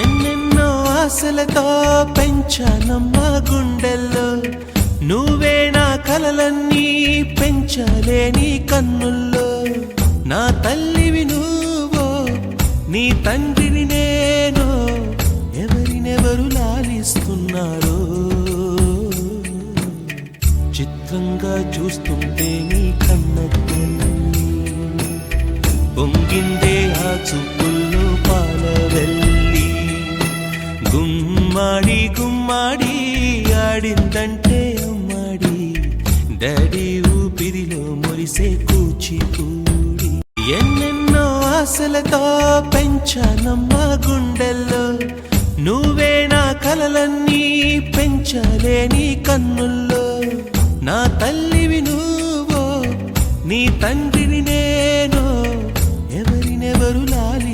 ఎన్నెన్నో ఆశలతో పెంచానమ్మా గుండెల్లో, నువ్వే నా కలలన్నీ పెంచలేని కన్నుల్లో. నా తల్లివి నువ్వో, నీ తండ్రిని నేను, ఎవరినెవరు లాలిస్తున్నారో. చిత్రంగా చూస్తుంటే నీ కన్నెల్లి పొంగిందే ఆ చూపుల్లో పాలవెల్లి. గుమ్మాడి గుమ్మాడి ఆడిందంటే అమ్మాడి, డాడీ ఊపిరిలో మురిసే కూచిపూడి. ఎన్నెన్నో ఆశలతో పెంచానమ్మా గుండెల్లో, నువ్వే నా కలలన్నీ పెంచలేని కన్నుల్లో. నా తల్లివి నువ్వో, నీ తండ్రిని నేను, ఎవరినెవరు లాలి